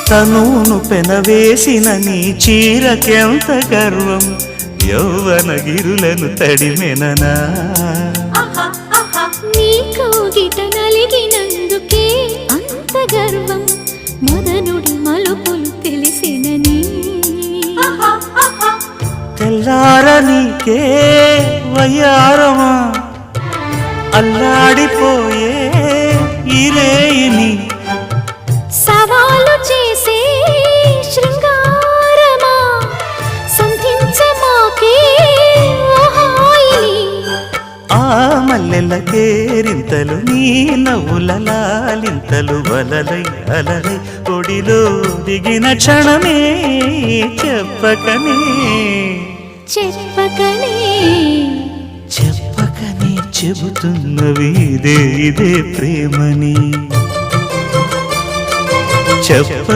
తనును పెనవేసిన నీ చీరకెంత గర్వం యౌవన గిరులను తడిమెననా నీ కౌగిట నలిగినందుకే అంత గర్వం మదనుడి మలుపులు తెలిసినని తెల్లార నీకే వయ్యారమా అల్లాడిపోయే ఇరేయిని సవాలు చేసే శృంగారమా సంధించమాకే ఓహాయిని ఆ మల్లెల కేరింతలు నీ నవ్వుల లాలింతలు వలలై అలలై ఒడిలో దిగిన క్షణమే చెప్పకనే చెప్పకనే చెప్పకనే చెబుతున్నవి ఇదే ప్రేమని చెప్ప